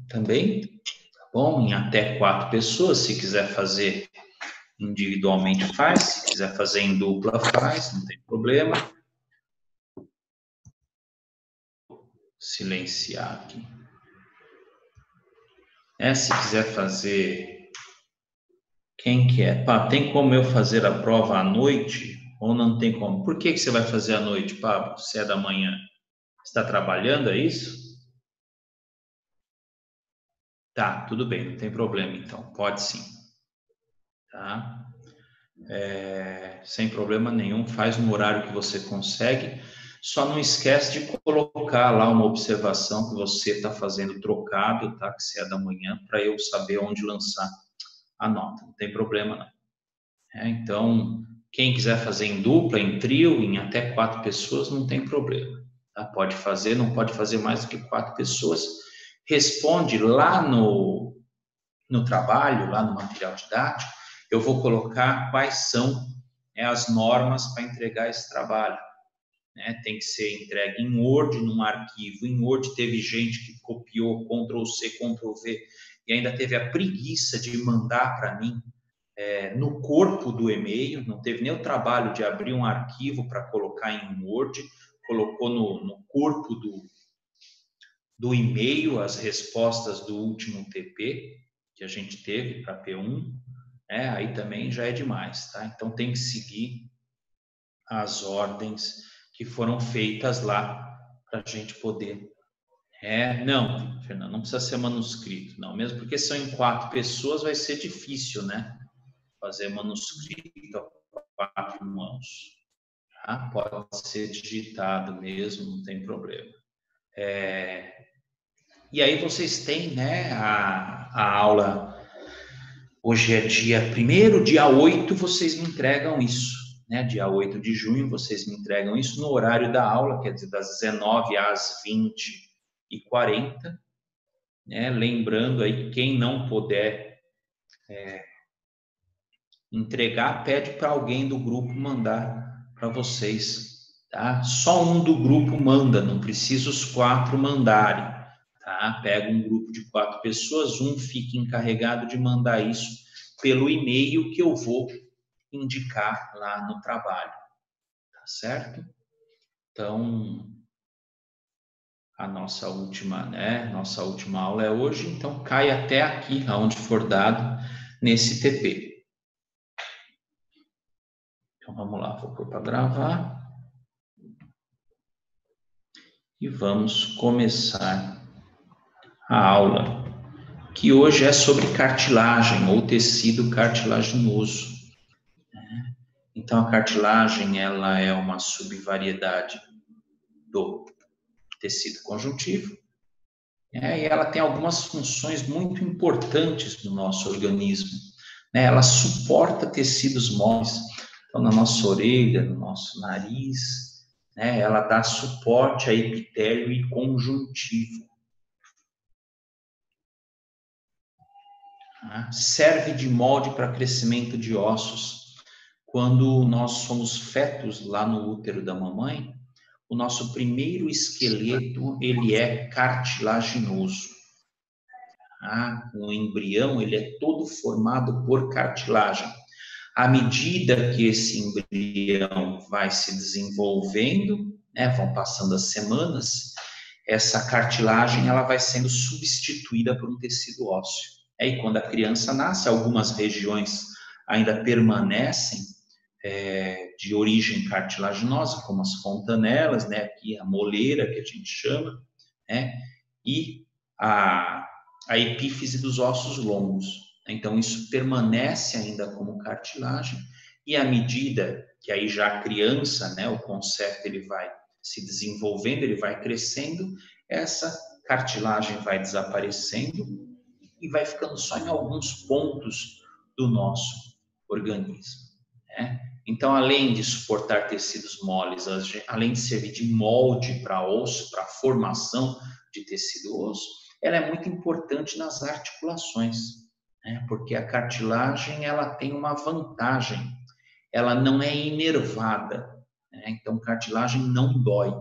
também, tá bom? Em até 4 pessoas, se quiser fazer individualmente faz, se quiser fazer em dupla faz, não tem problema. Silenciar aqui. Se quiser fazer... Quem que é? Pá, tem como eu fazer a prova à noite ou não tem como? Por que você vai fazer à noite, Pablo, se é da manhã? Você está trabalhando, é isso? Tá, tudo bem, não tem problema então, pode sim. Tá? Sem problema nenhum, faz no horário que você consegue, só não esquece de colocar lá uma observação que você está fazendo trocado, tá? Que se é da manhã, para eu saber onde lançar a nota, não tem problema não. Então, quem quiser fazer em dupla, em trio, em até 4 pessoas, não tem problema. Tá? Pode fazer, não pode fazer mais do que 4 pessoas. Responde lá no trabalho, lá no material didático, eu vou colocar quais são as normas para entregar esse trabalho. Tem que ser entregue em Word, num arquivo. Em Word teve gente que copiou Ctrl+C, Ctrl+V e ainda teve a preguiça de mandar para mim no corpo do e-mail, não teve nem o trabalho de abrir um arquivo para colocar em Word, colocou no corpo do e-mail as respostas do último TP que a gente teve para P1, aí também já é demais, tá? Então tem que seguir as ordens que foram feitas lá para a gente poder. Não, Fernando, não precisa ser manuscrito, não, mesmo porque são em 4 pessoas, vai ser difícil, né? Fazer manuscrito a 4 mãos. Tá? Pode ser digitado mesmo, não tem problema. E aí vocês têm, né, a aula. Hoje é dia 1º, dia 8 vocês me entregam isso, né? Dia 8 de junho vocês me entregam isso no horário da aula, quer dizer, das 19 às 20h40, né? Lembrando aí, quem não puder entregar, pede para alguém do grupo mandar para vocês, tá? Só um do grupo manda, não precisa os 4 mandarem, tá? Pega um grupo de 4 pessoas, um fica encarregado de mandar isso pelo e-mail que eu vou indicar lá no trabalho, tá certo? Então, a nossa última aula é hoje, então cai até aqui, aonde for dado, nesse TP. Então, vamos lá, vou pôr para gravar. E vamos começar a aula, que hoje é sobre cartilagem ou tecido cartilaginoso. Então, a cartilagem, ela é uma subvariedade do tecido conjuntivo, e ela tem algumas funções muito importantes no nosso organismo. Ela suporta tecidos moles, então na nossa orelha, no nosso nariz, ela dá suporte a epitélio e conjuntivo. Serve de molde para crescimento de ossos. Quando nós somos fetos lá no útero da mamãe, o nosso primeiro esqueleto, ele é cartilaginoso. O embrião, ele é todo formado por cartilagem. À medida que esse embrião vai se desenvolvendo, vão passando as semanas, essa cartilagem ela vai sendo substituída por um tecido ósseo. E quando a criança nasce, algumas regiões ainda permanecem de origem cartilaginosa, como as fontanelas, aqui a moleira que a gente chama, e a epífise dos ossos longos. Então, isso permanece ainda como cartilagem, e à medida que aí já a criança, o concepto ele vai se desenvolvendo, ele vai crescendo, essa cartilagem vai desaparecendo e vai ficando só em alguns pontos do nosso organismo. Então, além de suportar tecidos moles, além de servir de molde para osso, para a formação de tecido osso, ela é muito importante nas articulações, porque a cartilagem ela tem uma vantagem, ela não é inervada, então cartilagem não dói.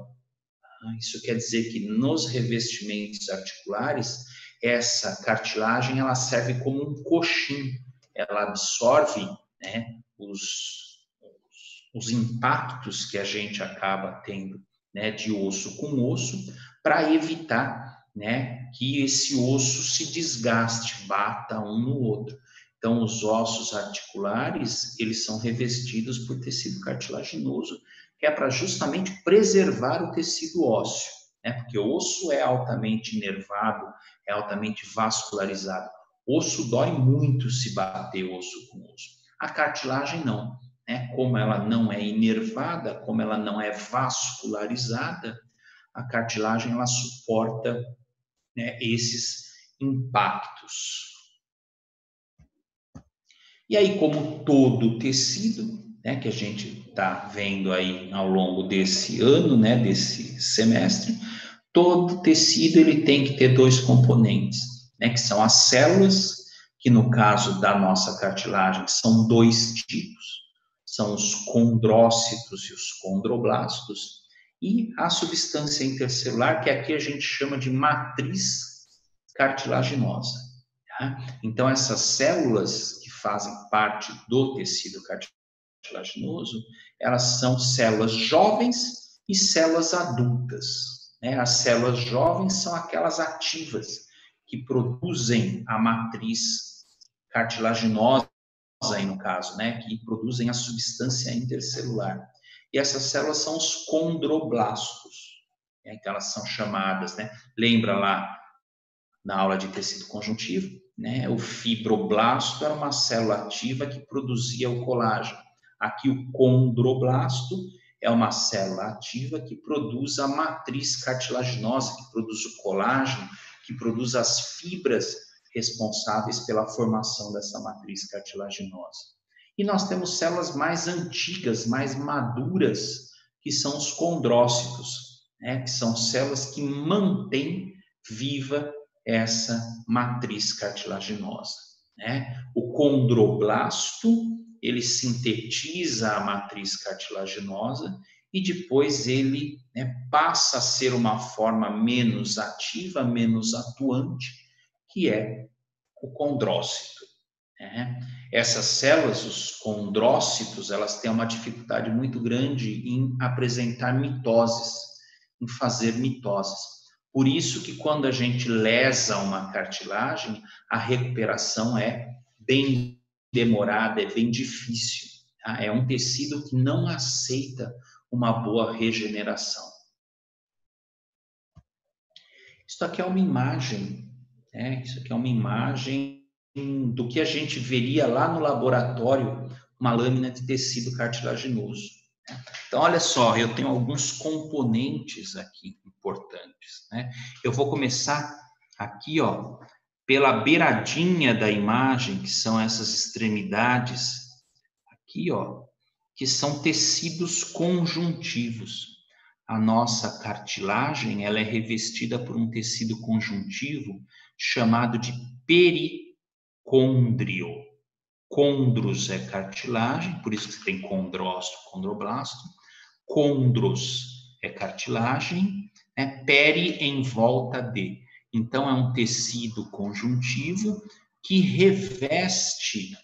Isso quer dizer que nos revestimentos articulares essa cartilagem ela serve como um coxim, ela absorve, né, os impactos que a gente acaba tendo, né, de osso com osso, para evitar, né, que esse osso se desgaste, bata um no outro. Então, os ossos articulares, eles são revestidos por tecido cartilaginoso, que é para justamente preservar o tecido ósseo, né? Porque o osso é altamente inervado, é altamente vascularizado. Osso dói muito se bater osso com osso. A cartilagem não, né? Como ela não é inervada, como ela não é vascularizada, a cartilagem ela suporta, né, esses impactos. E aí, como todo tecido, né, que a gente está vendo aí ao longo desse ano, né, desse semestre, todo tecido ele tem que ter dois componentes, né, que são as células, que no caso da nossa cartilagem são dois tipos, são os condrócitos e os condroblastos, e a substância intercelular, que aqui a gente chama de matriz cartilaginosa. Tá? Então, essas células que fazem parte do tecido cartilaginoso, elas são células jovens e células adultas. Né? As células jovens são aquelas ativas que produzem a matriz cartilaginosa, aí no caso, né? Que produzem a substância intercelular. E essas células são os condroblastos. Né? Então, elas são chamadas, né? Lembra lá na aula de tecido conjuntivo, né? O fibroblasto era uma célula ativa que produzia o colágeno. Aqui o condroblasto é uma célula ativa que produz a matriz cartilaginosa, que produz o colágeno, que produz as fibras responsáveis pela formação dessa matriz cartilaginosa. E nós temos células mais antigas, mais maduras, que são os condrócitos, né? Que são células que mantêm viva essa matriz cartilaginosa, né? O condroblasto, ele sintetiza a matriz cartilaginosa e depois ele, né, passa a ser uma forma menos ativa, menos atuante, que é o condrócito. Né? Essas células, os condrócitos, elas têm uma dificuldade muito grande em apresentar mitoses, em fazer mitoses. Por isso que quando a gente lesa uma cartilagem, a recuperação é bem demorada, é bem difícil. Tá? É um tecido que não aceita uma boa regeneração. Isso aqui é uma imagem, né? Isso aqui é uma imagem do que a gente veria lá no laboratório, uma lâmina de tecido cartilaginoso. Então, olha só, eu tenho alguns componentes aqui importantes, né? Eu vou começar aqui, ó, pela beiradinha da imagem, que são essas extremidades, aqui, ó, que são tecidos conjuntivos. A nossa cartilagem, ela é revestida por um tecido conjuntivo chamado de pericôndrio. Condros é cartilagem, por isso que tem condrócito, condroblasto. Condros é cartilagem, né? Peri em volta de. Então, é um tecido conjuntivo que reveste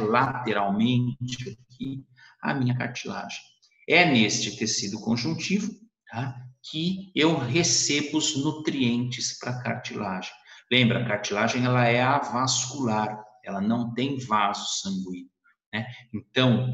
lateralmente aqui a minha cartilagem. É neste tecido conjuntivo, tá, que eu recebo os nutrientes para a cartilagem. Lembra, a cartilagem ela é avascular, ela não tem vaso sanguíneo, né? Então,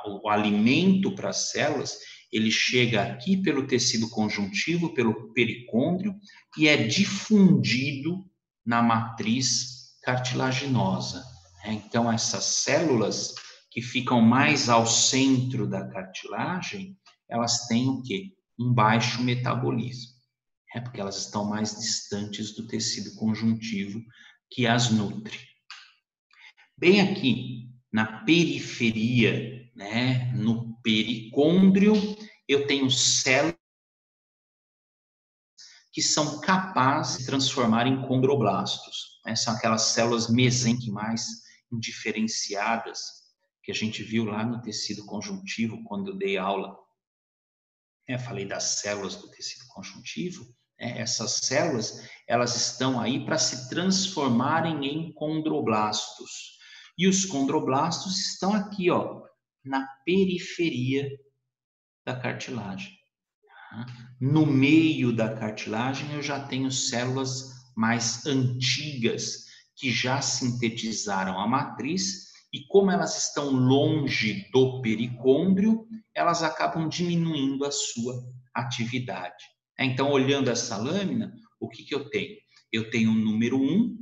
o alimento para as células, ele chega aqui pelo tecido conjuntivo, pelo pericôndrio, e é difundido na matriz cartilaginosa. Né? Então, essas células que ficam mais ao centro da cartilagem, elas têm o quê? Um baixo metabolismo. Porque elas estão mais distantes do tecido conjuntivo que as nutre. Bem aqui, na periferia, né, no pericôndrio, eu tenho células que são capazes de transformar em condroblastos. Né? São aquelas células mesenquimais indiferenciadas que a gente viu lá no tecido conjuntivo quando eu dei aula. Falei das células do tecido conjuntivo. né? Essas células, elas estão aí para se transformarem em condroblastos. E os condroblastos estão aqui, ó, na periferia da cartilagem. No meio da cartilagem, eu já tenho células mais antigas que já sintetizaram a matriz, e como elas estão longe do pericôndrio, elas acabam diminuindo a sua atividade. Então, olhando essa lâmina, o que eu tenho? Eu tenho o número 1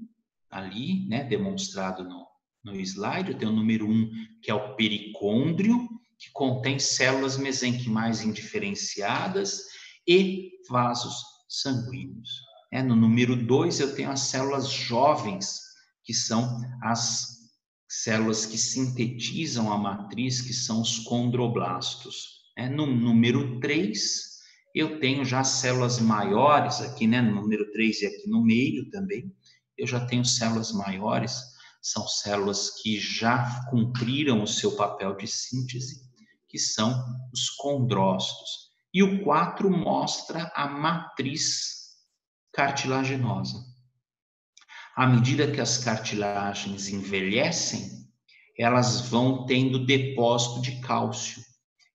ali, né, demonstrado no slide. Eu tenho o número 1, que é o pericôndrio, que contém células mesenquimais indiferenciadas e vasos sanguíneos. No número 2, eu tenho as células jovens, que são as células que sintetizam a matriz, que são os condroblastos. No número 3, eu tenho já células maiores aqui, né? No número 3 e aqui no meio também, eu já tenho células maiores, são células que já cumpriram o seu papel de síntese, que são os condrócitos. E o 4 mostra a matriz cartilaginosa. À medida que as cartilagens envelhecem, elas vão tendo depósito de cálcio,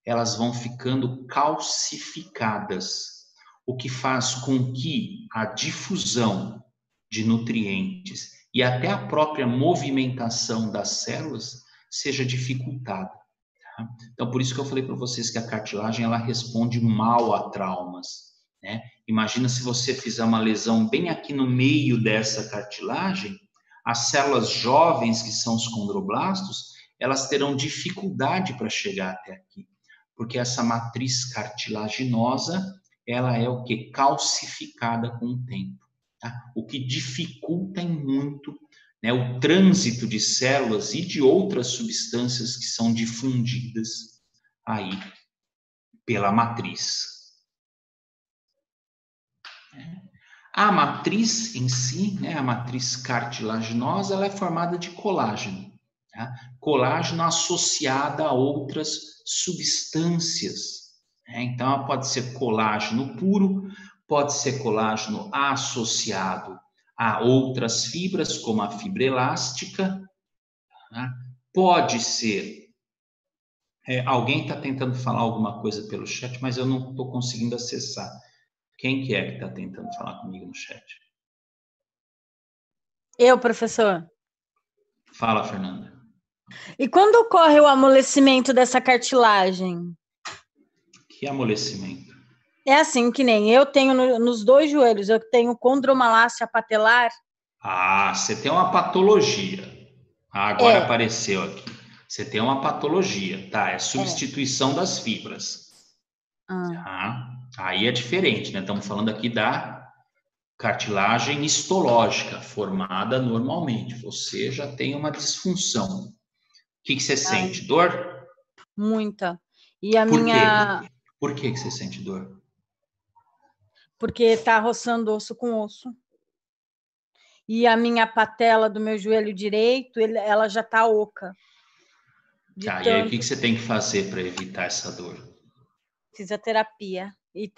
elas vão ficando calcificadas, o que faz com que a difusão de nutrientes e até a própria movimentação das células seja dificultada. Tá? Então, por isso que eu falei para vocês que a cartilagem ela responde mal a traumas. Né? Imagina se você fizer uma lesão bem aqui no meio dessa cartilagem, as células jovens, que são os condroblastos, elas terão dificuldade para chegar até aqui, porque essa matriz cartilaginosa, ela é o que? Calcificada com o tempo, tá? O que dificulta em muito, né, o trânsito de células e de outras substâncias que são difundidas aí pela matriz. A matriz em si, né, a matriz cartilaginosa, ela é formada de colágeno. Tá? Colágeno associado a outras substâncias. Né? Então, ela pode ser colágeno puro, pode ser colágeno associado a outras fibras, como a fibra elástica. Tá? Pode ser... alguém está tentando falar alguma coisa pelo chat, mas eu não estou conseguindo acessar. Quem que é que está tentando falar comigo no chat? Eu, professor. Fala, Fernanda. E quando ocorre o amolecimento dessa cartilagem? Que amolecimento? É assim, que nem eu tenho nos 2 joelhos, eu tenho condromalácia patelar. Ah, você tem uma patologia. Agora apareceu aqui. Você tem uma patologia, tá? É substituição das fibras. Tá? Aí é diferente, né? Estamos falando aqui da cartilagem histológica, formada normalmente. Você já tem uma disfunção. O que você sente? Dor? Muita. E a Por minha... quê? Por que você sente dor? Porque tá roçando osso com osso. E a minha patela do meu joelho direito, ela já tá oca. E aí o que você tem que fazer para evitar essa dor? Fisioterapia. E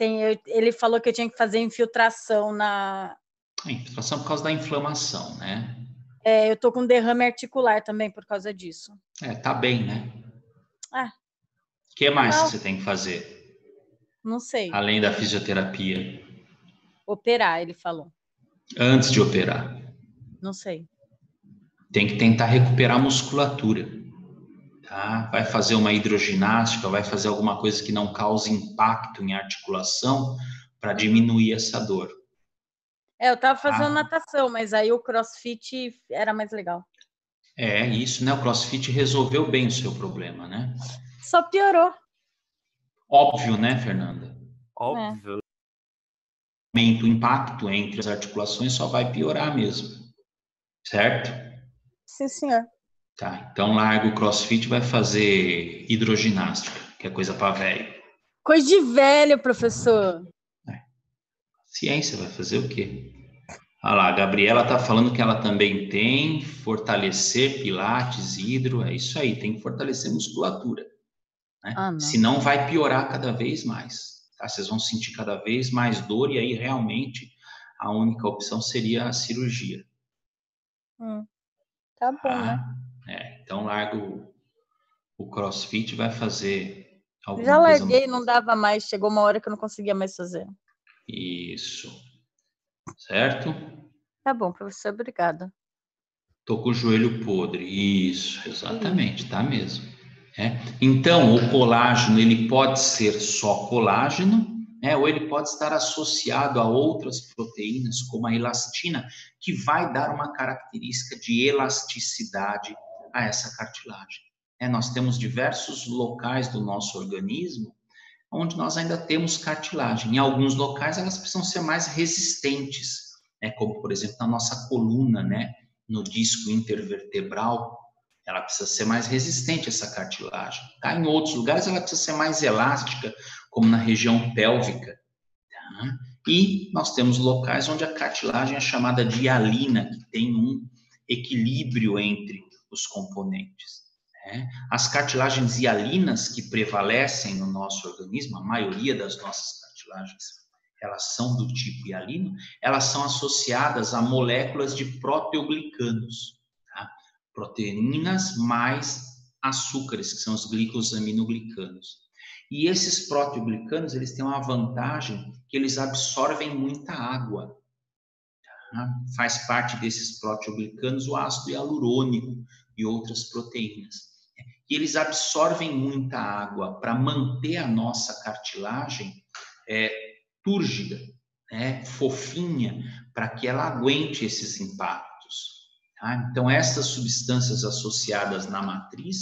ele falou que eu tinha que fazer infiltração na... Infiltração por causa da inflamação, né? eu tô com derrame articular também por causa disso. Tá bem, né? O que mais que você tem que fazer? Não sei. Além da fisioterapia? Operar, ele falou. Antes de operar? Não sei. Tem que tentar recuperar a musculatura. Tá? Vai fazer uma hidroginástica, vai fazer alguma coisa que não cause impacto em articulação para diminuir essa dor. Eu tava fazendo natação, mas aí o CrossFit era mais legal. Isso, né? O CrossFit resolveu bem o seu problema, né? Só piorou. Óbvio, né, Fernanda? Óbvio. O impacto entre as articulações só vai piorar mesmo. Certo? Sim, senhor. Tá, então larga o CrossFit e vai fazer hidroginástica, que é coisa para velho. Coisa de velho, professor. Ciência, vai fazer o quê? Olha lá, a Gabriela tá falando que ela também tem fortalecer pilates, hidro, é isso aí, tem que fortalecer musculatura. Né? Senão vai piorar cada vez mais. tá? Vocês vão sentir cada vez mais dor e aí realmente a única opção seria a cirurgia. Tá bom, né? Então larga o CrossFit, vai fazer Já alguma coisa. larguei, não dava mais, chegou uma hora que eu não conseguia mais fazer. Isso. Certo? Tá bom, professor, obrigada. Tô com o joelho podre. Isso, exatamente, tá mesmo. Então, o colágeno, ele pode ser só colágeno, ou ele pode estar associado a outras proteínas, como a elastina, que vai dar uma característica de elasticidade a essa cartilagem. Nós temos diversos locais do nosso organismo onde nós ainda temos cartilagem. Em alguns locais, elas precisam ser mais resistentes, como, por exemplo, na nossa coluna, no disco intervertebral, ela precisa ser mais resistente, essa cartilagem. Tá? Em outros lugares, ela precisa ser mais elástica, como na região pélvica. Tá? E nós temos locais onde a cartilagem é chamada de hialina, que tem um equilíbrio entre os componentes. As cartilagens hialinas que prevalecem no nosso organismo, a maioria das nossas cartilagens, elas são do tipo hialino, elas são associadas a moléculas de proteoglicanos, tá? Proteínas mais açúcares, que são os glicosaminoglicanos. E esses proteoglicanos, eles têm uma vantagem que eles absorvem muita água. Tá? Faz parte desses proteoglicanos o ácido hialurônico e outras proteínas. E eles absorvem muita água para manter a nossa cartilagem túrgida, fofinha, para que ela aguente esses impactos. Tá? Então, essas substâncias associadas na matriz,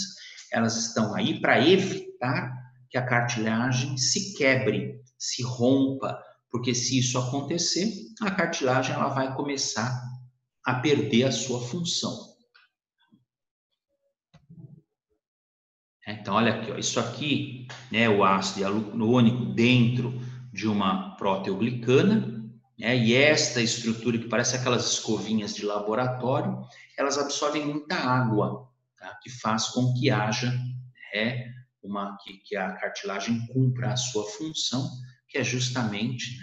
elas estão aí para evitar que a cartilagem se quebre, se rompa, porque se isso acontecer, a cartilagem ela vai começar a perder a sua função. Então, olha aqui, ó, isso aqui é o ácido hialurônico dentro de uma proteoglicana, e esta estrutura que parece aquelas escovinhas de laboratório, elas absorvem muita água, tá? Que faz com que haja que a cartilagem cumpra a sua função, que é justamente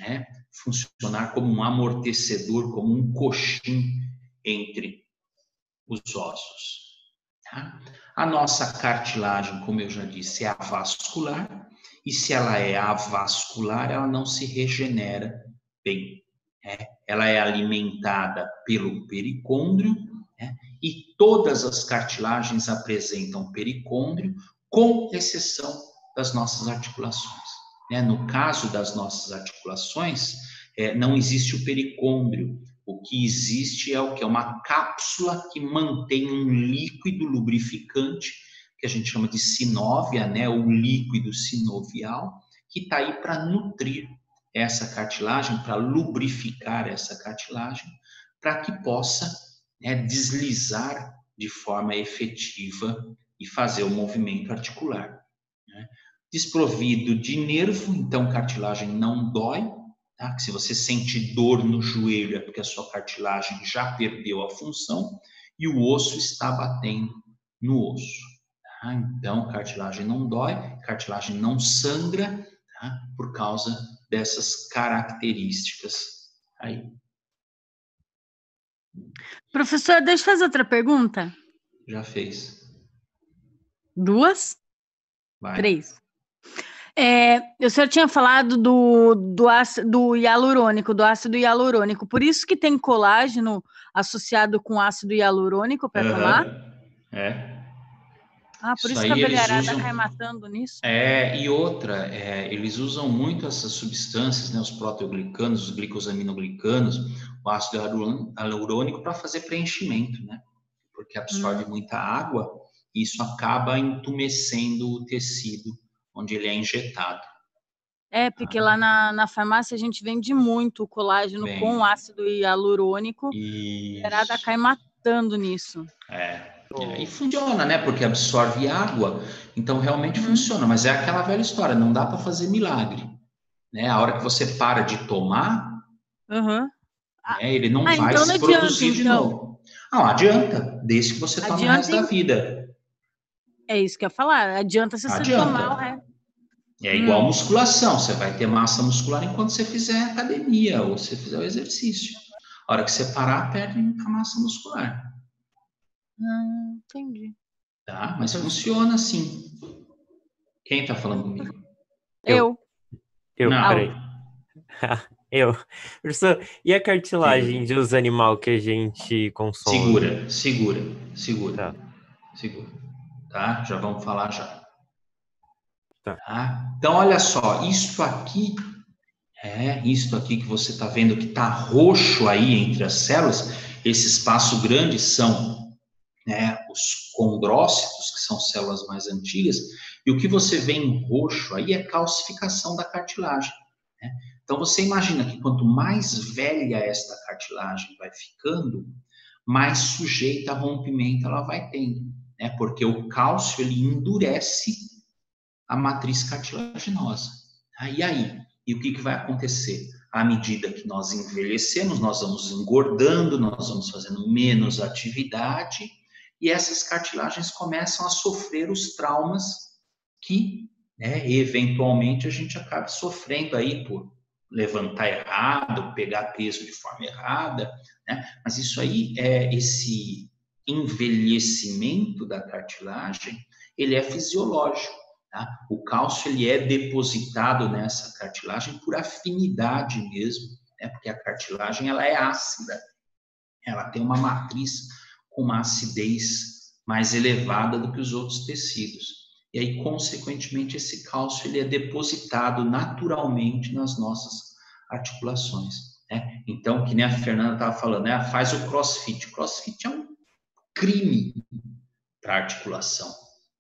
funcionar como um amortecedor, como um coxim entre os ossos. Tá? A nossa cartilagem, como eu já disse, é avascular, e se ela é avascular, ela não se regenera bem. Ela é alimentada pelo pericôndrio, e todas as cartilagens apresentam pericôndrio, com exceção das nossas articulações. No caso das nossas articulações, não existe o pericôndrio. O que existe é o que é uma cápsula que mantém um líquido lubrificante, que a gente chama de sinóvia, o líquido sinovial, que está aí para nutrir essa cartilagem, para lubrificar essa cartilagem, para que possa deslizar de forma efetiva e fazer o movimento articular. Desprovido de nervo, então cartilagem não dói. Tá? Se você sente dor no joelho é porque a sua cartilagem já perdeu a função e o osso está batendo no osso. Tá? Então, cartilagem não dói, cartilagem não sangra, tá? Por causa dessas características aí. Professor, deixa eu fazer outra pergunta. Já fez. 2? Vai. 3. O senhor tinha falado do hialurônico, do ácido hialurônico. Por isso que tem colágeno associado com ácido hialurônico para tomar? Por isso que a velharada cai matando nisso? E outra, eles usam muito essas substâncias, os proteoglicanos, os glicosaminoglicanos, o ácido hialurônico para fazer preenchimento, porque absorve muita água e isso acaba entumecendo o tecido onde ele é injetado. Porque lá na farmácia a gente vende muito o colágeno com ácido hialurônico. A velharada cai matando nisso. E funciona, porque absorve água, então realmente funciona, mas é aquela velha história, não dá para fazer milagre. A hora que você para de tomar, ele não vai então se não produzir adianta, de novo. Não adianta, desde que você tome o resto da vida. É isso que eu ia falar, adianta se você tomar o resto. É igual musculação, você vai ter massa muscular enquanto você fizer academia ou você fizer o exercício. A hora que você parar, perde a massa muscular. Entendi. Tá? Mas funciona assim. Quem está falando comigo? Eu. Não. Peraí. Eu. Professor, e a cartilagem Diga. dos animais que a gente consome? Segura. Tá? Já vamos falar já. Tá? Então, olha só, isto aqui que você está vendo que está roxo aí entre as células, esse espaço grande são, né, os condrócitos, que são células mais antigas, e o que você vê em roxo aí é calcificação da cartilagem. Né? Então, você imagina que quanto mais velha esta cartilagem vai ficando, mais sujeita a rompimento ela vai tendo, né? Porque o cálcio, ele endurece a matriz cartilaginosa. E aí? E o que vai acontecer? À medida que nós envelhecemos, nós vamos engordando, nós vamos fazendo menos atividade, e essas cartilagens começam a sofrer os traumas que, né, eventualmente, a gente acaba sofrendo aí por levantar errado, pegar peso de forma errada, né? Mas isso aí, esse envelhecimento da cartilagem, ele é fisiológico. Tá? O cálcio ele é depositado nessa cartilagem por afinidade mesmo, né? Porque a cartilagem ela é ácida, ela tem uma matriz com uma acidez mais elevada do que os outros tecidos. E aí, consequentemente, esse cálcio ele é depositado naturalmente nas nossas articulações. Né? Então, que nem a Fernanda estava falando, né? Faz o crossfit. Crossfit é um crime para a articulação.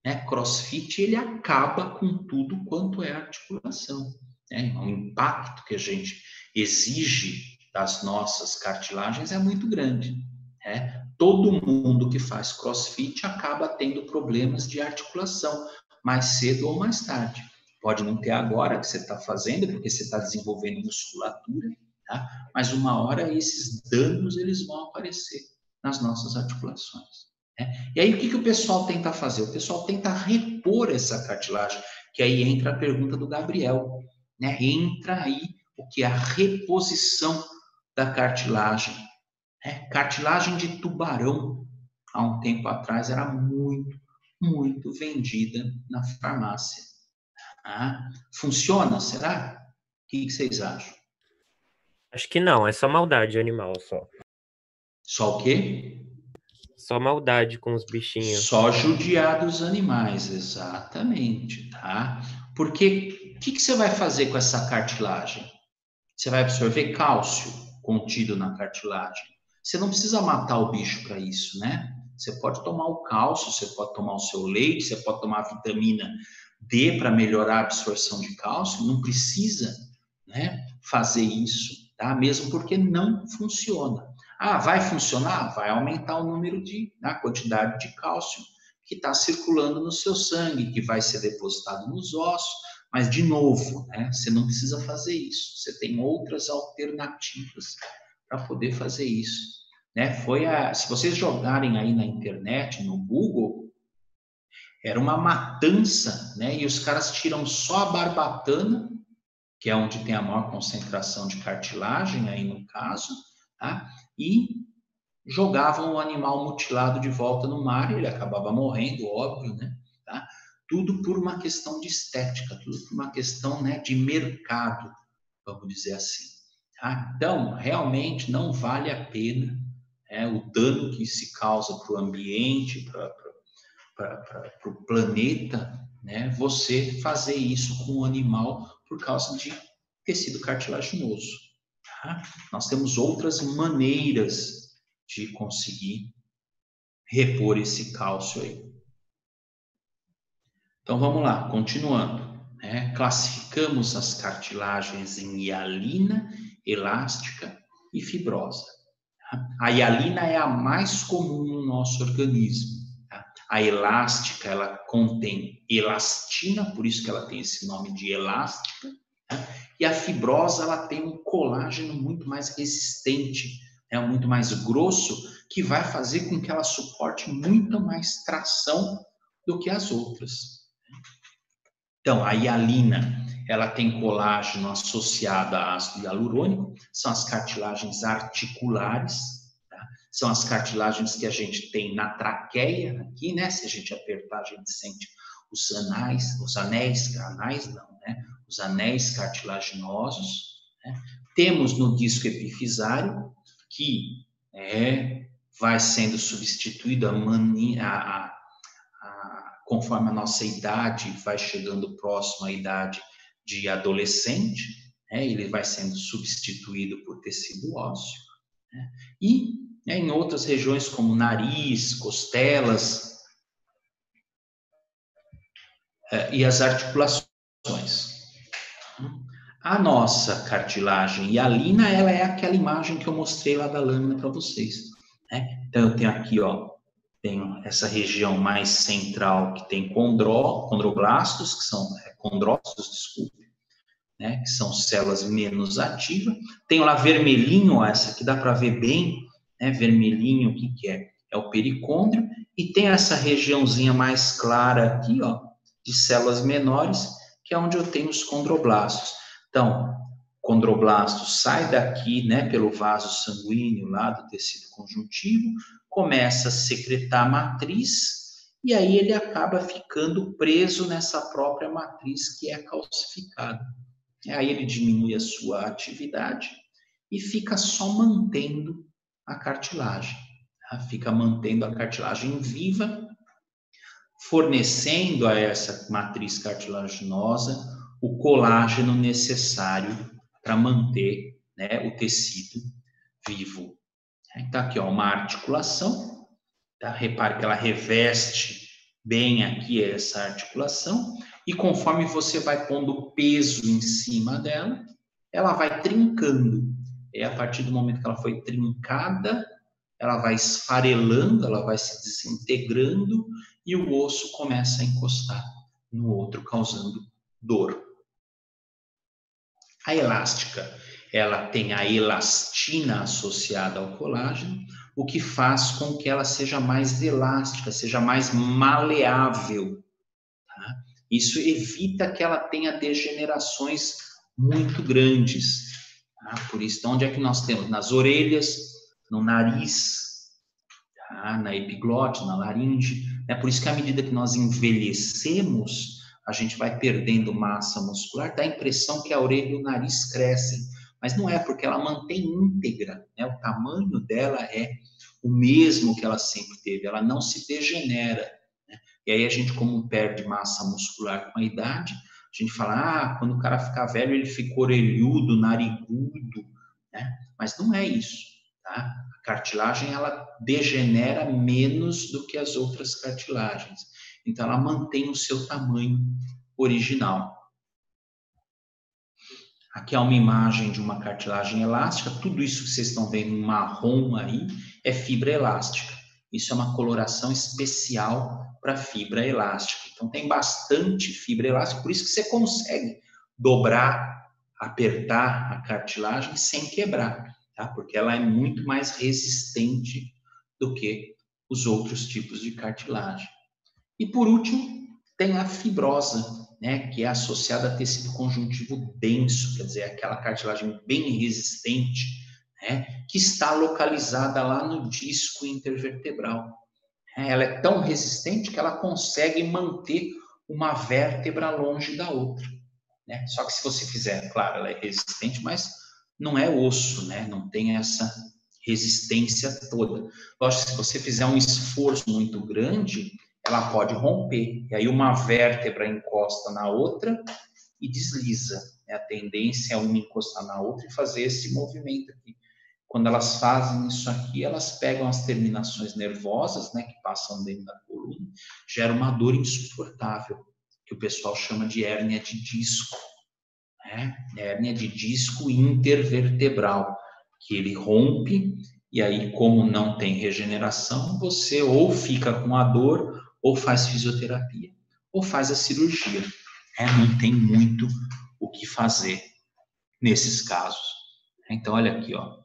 Né? Crossfit ele acaba com tudo quanto é articulação. Né? O impacto que a gente exige das nossas cartilagens é muito grande. Né? Todo mundo que faz crossfit acaba tendo problemas de articulação, mais cedo ou mais tarde. Pode não ter agora que você está fazendo, porque você está desenvolvendo musculatura, tá? Mas uma hora esses danos eles vão aparecer nas nossas articulações. Né? E aí o que o pessoal tenta fazer? O pessoal tenta repor essa cartilagem, que aí entra a pergunta do Gabriel. Né? Entra aí o que é a reposição da cartilagem. Cartilagem de tubarão, há um tempo atrás, era muito vendida na farmácia. Funciona, será? O que vocês acham? Acho que não, é só maldade animal, só. Só o quê? Só maldade com os bichinhos. Só judiar dos animais, exatamente, tá? Porque o que você vai fazer com essa cartilagem? Você vai absorver cálcio contido na cartilagem. Você não precisa matar o bicho para isso, né? Você pode tomar o cálcio, você pode tomar o seu leite, você pode tomar a vitamina D para melhorar a absorção de cálcio. Não precisa, né, fazer isso, tá? Mesmo porque não funciona. Vai funcionar? Vai aumentar o número a quantidade de cálcio que está circulando no seu sangue, que vai ser depositado nos ossos. Mas, de novo, né, você não precisa fazer isso. Você tem outras alternativas para poder fazer isso. Né? Se vocês jogarem aí na internet, no Google, era uma matança, né? E os caras tiram só a barbatana, que é onde tem a maior concentração de cartilagem, aí no caso, tá? E jogavam o animal mutilado de volta no mar, e ele acabava morrendo, óbvio, né? Tá? Tudo por uma questão de estética, tudo por uma questão, né, de mercado, vamos dizer assim. Tá? Então, realmente não vale a pena, o dano que se causa para o ambiente, para o planeta, né, você fazer isso com o animal por causa de tecido cartilaginoso. Tá? Nós temos outras maneiras de conseguir repor esse cálcio aí. Então vamos lá, continuando. Classificamos as cartilagens em hialina, elástica e fibrosa. A hialina é a mais comum no nosso organismo. A elástica, ela contém elastina, por isso que ela tem esse nome de elástica. E a fibrosa, ela tem um colágeno muito mais resistente, muito mais grosso, que vai fazer com que ela suporte muito mais tração do que as outras. Então, a hialina, ela tem colágeno associado a ácido hialurônico, são as cartilagens articulares, tá? São as cartilagens que a gente tem na traqueia, aqui, né? Se a gente apertar, a gente sente os anéis não, né? Os anéis cartilaginosos, né? Temos no disco epifisário, que vai sendo substituído conforme a nossa idade vai chegando próximo à idade de adolescente, né? Ele vai sendo substituído por tecido ósseo, né? E em outras regiões como nariz, costelas e as articulações. A nossa cartilagem hialina, ela é aquela imagem que eu mostrei lá da lâmina para vocês, né? Então, eu tenho aqui, ó, tenho essa região mais central que tem condroblastos, que são condrócitos, desculpe, né? Que são células menos ativas. Tenho lá vermelhinho, ó, essa aqui dá para ver bem, né? Vermelhinho, o que é? É o pericôndrio. E tem essa regiãozinha mais clara aqui, ó, de células menores, que é onde eu tenho os condroblastos. Então, condroblasto sai daqui, né, pelo vaso sanguíneo lá do tecido conjuntivo, começa a secretar matriz, e aí ele acaba ficando preso nessa própria matriz que é calcificada. Aí ele diminui a sua atividade e fica só mantendo a cartilagem, tá? Fica mantendo a cartilagem viva, fornecendo a essa matriz cartilaginosa o colágeno necessário para manter, né, o tecido vivo. Então, aqui, ó, uma articulação, tá? Repare que ela reveste bem aqui essa articulação, e conforme você vai pondo peso em cima dela, ela vai trincando. E a partir do momento que ela foi trincada, ela vai esfarelando, ela vai se desintegrando, e o osso começa a encostar no outro, causando dor. A elástica, ela tem a elastina associada ao colágeno, o que faz com que ela seja mais elástica, seja mais maleável, tá? Isso evita que ela tenha degenerações muito grandes, tá? Por isso, onde é que nós temos? Nas orelhas, no nariz, tá? Na epiglote, na laringe. É por isso que à medida que nós envelhecemos, a gente vai perdendo massa muscular, dá a impressão que a orelha e o nariz crescem, mas não é, porque ela mantém íntegra, né? O tamanho dela é o mesmo que ela sempre teve, ela não se degenera, né? E aí a gente, como perde massa muscular com a idade, a gente fala, quando o cara ficar velho, ele fica orelhudo, narigudo, né? Mas não é isso, tá? A cartilagem, ela degenera menos do que as outras cartilagens. Então, ela mantém o seu tamanho original. Aqui é uma imagem de uma cartilagem elástica. Tudo isso que vocês estão vendo em marrom aí é fibra elástica. Isso é uma coloração especial para fibra elástica. Então, tem bastante fibra elástica, por isso que você consegue dobrar, apertar a cartilagem sem quebrar, tá? Porque ela é muito mais resistente do que os outros tipos de cartilagem. E, por último, tem a fibrosa, né, que é associada a tecido conjuntivo denso, quer dizer, aquela cartilagem bem resistente, né, que está localizada lá no disco intervertebral. Ela é tão resistente que ela consegue manter uma vértebra longe da outra, né? Só que se você fizer, claro, ela é resistente, mas não é osso, né? Não tem essa resistência toda. Lógico que se você fizer um esforço muito grande, ela pode romper. E aí uma vértebra encosta na outra e desliza. A tendência é uma encostar na outra e fazer esse movimento aqui. Quando elas fazem isso aqui, elas pegam as terminações nervosas, né, que passam dentro da coluna, gera uma dor insuportável, que o pessoal chama de hérnia de disco, né? Hérnia de disco intervertebral, que ele rompe, e aí, como não tem regeneração, você ou fica com a dor, ou faz fisioterapia, ou faz a cirurgia. Não tem muito o que fazer nesses casos. Então, olha aqui, ó.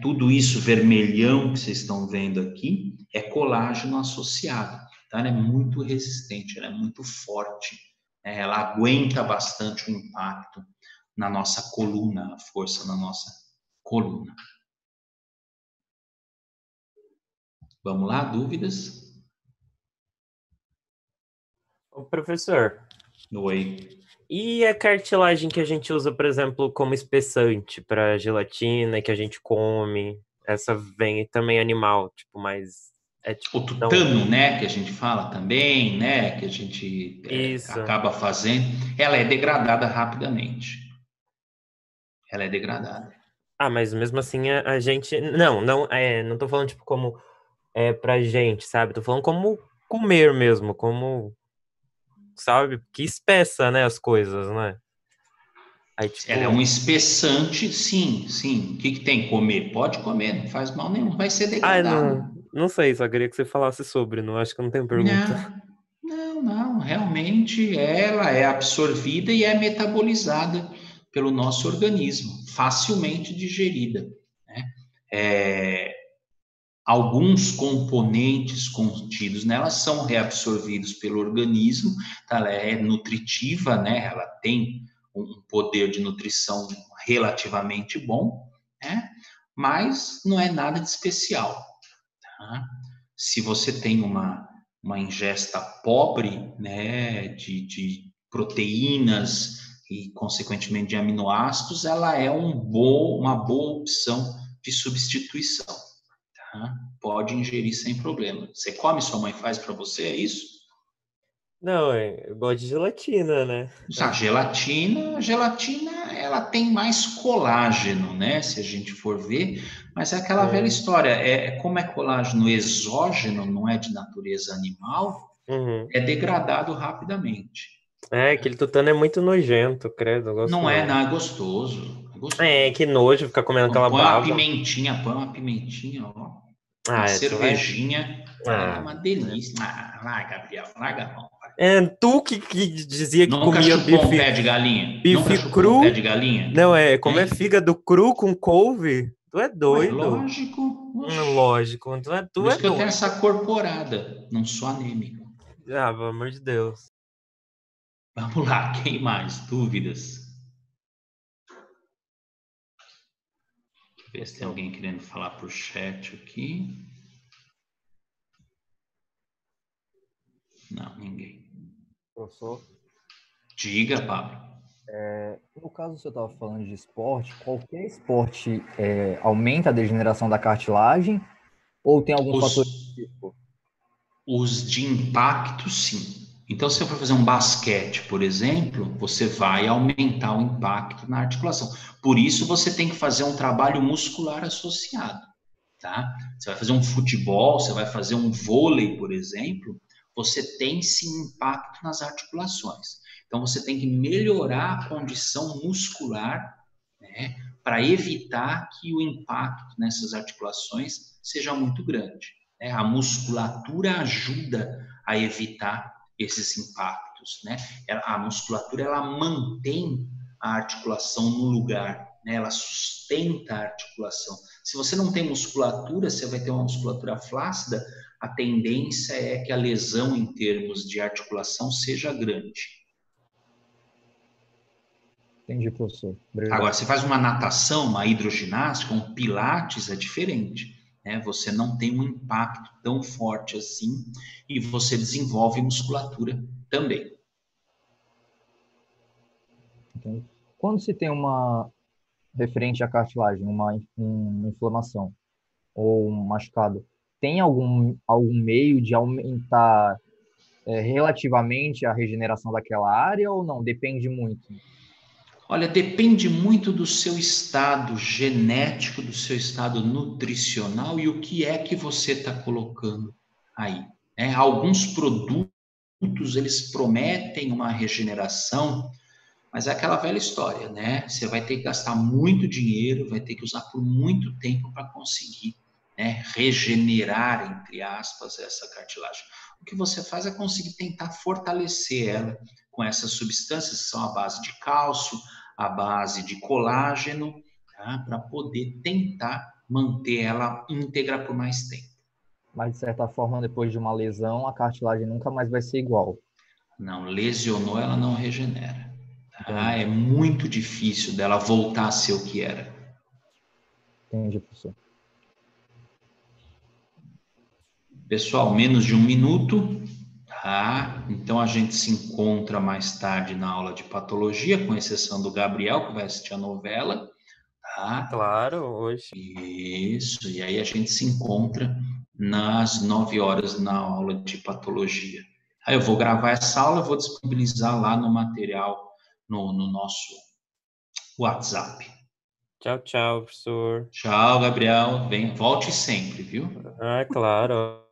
Tudo isso vermelhão que vocês estão vendo aqui é colágeno associado. Tá? Ela é muito resistente, ela é muito forte. Ela aguenta bastante o impacto na nossa coluna, a força na nossa coluna. Vamos lá, dúvidas? Ô, professor, Oi. e a cartilagem que a gente usa, por exemplo, como espessante para gelatina que a gente come? Essa vem também animal, tipo, mas é tipo, O não. tutano, né, que a gente fala também, né, que a gente Isso. acaba fazendo, ela é degradada rapidamente. Ela é degradada. Ah, mas mesmo assim a gente. Não tô falando, tipo, como pra gente, sabe? Tô falando como comer mesmo, como, sabe? Que espessa, né, as coisas, né? Aí, Ela é tipo, um espessante, sim, sim. O que que tem? Comer? Pode comer, não faz mal nenhum, vai ser não, degradado. não sei, só queria que você falasse sobre, não acho que não tem pergunta. Não, não, realmente ela é absorvida e é metabolizada pelo nosso organismo, facilmente digerida, né? Alguns componentes contidos nela são reabsorvidos pelo organismo, tá? Ela é nutritiva, né? Ela tem um poder de nutrição relativamente bom, né? Mas não é nada de especial, tá? Se você tem uma ingesta pobre, né, de proteínas e, consequentemente, de aminoácidos, ela é uma boa opção de substituição. Tá? Pode ingerir sem problema. Você come, sua mãe faz para você, é isso? Não, eu gosto de gelatina, né? A gelatina, ela tem mais colágeno, né? Se a gente for ver, mas é aquela velha É. história. Como é colágeno exógeno, não é de natureza animal, Uhum. é degradado rapidamente. É, aquele tutano é muito nojento, credo, eu gosto Não é não. nada gostoso. É É, gostoso. que nojo ficar comendo aquela baba. Põe uma pimentinha, ó. Uma Ah, tu vai. cervejinha. É Ah. uma delícia. Ah, vai, Gabriel, larga a mão. É, tu que dizia que Nunca comia chupou um bife, pé de galinha? Nunca bife chupou um pé cru? de galinha? Não, comer Hein? fígado cru com couve? Tu é Ué, doido. lógico. Oxi. Lógico, Por tu é isso que eu tenho doido. essa corporada. Não sou anêmico. Ah, pelo amor de Deus. Vamos lá, quem mais? Dúvidas? Deixa eu ver se tem alguém querendo falar por chat aqui. Não, ninguém. Professor, Diga, Pablo. no caso você estava falando de esporte, qualquer esporte aumenta a degeneração da cartilagem ou tem algum fator Os, específico? os de impacto, sim. Então, se você for fazer um basquete, por exemplo, você vai aumentar o impacto na articulação. Por isso, você tem que fazer um trabalho muscular associado, tá? Você vai fazer um futebol, você vai fazer um vôlei, por exemplo, você tem sim impacto nas articulações. Então, você tem que melhorar a condição muscular, né, para evitar que o impacto nessas articulações seja muito grande, né? A musculatura ajuda a evitar esses impactos, né? A musculatura, ela mantém a articulação no lugar, né? Ela sustenta a articulação. Se você não tem musculatura, você vai ter uma musculatura flácida, a tendência é que a lesão em termos de articulação seja grande. Entendi, professor. Obrigado. Agora, você faz uma natação, uma hidroginástica, um pilates, é diferente, né? Você não tem um impacto tão forte assim e você desenvolve musculatura também. Entendi. Quando se tem uma referente à cartilagem, uma inflamação ou um machucado, tem algum meio de aumentar relativamente a regeneração daquela área ou não? Depende muito. Olha, depende muito do seu estado genético, do seu estado nutricional e o que é que você está colocando aí, né? Alguns produtos, eles prometem uma regeneração, mas é aquela velha história, né? Você vai ter que gastar muito dinheiro, vai ter que usar por muito tempo para conseguir, né, regenerar, entre aspas, essa cartilagem. O que você faz é conseguir tentar fortalecer ela com essas substâncias que são a base de cálcio, a base de colágeno, tá? Para poder tentar manter ela íntegra por mais tempo. Mas, de certa forma, depois de uma lesão, a cartilagem nunca mais vai ser igual. Não, lesionou, ela não regenera. Tá? Entendi. É muito difícil dela voltar a ser o que era. Entendi, professor. Pessoal, menos de 1 minuto, tá? Então a gente se encontra mais tarde na aula de patologia, com exceção do Gabriel, que vai assistir a novela, tá? Claro, hoje. Isso, e aí a gente se encontra nas 9 horas na aula de patologia. Aí eu vou gravar essa aula, vou disponibilizar lá no material, no nosso WhatsApp. Tchau, tchau, professor. Tchau, Gabriel. Volte sempre, viu? Ah, claro.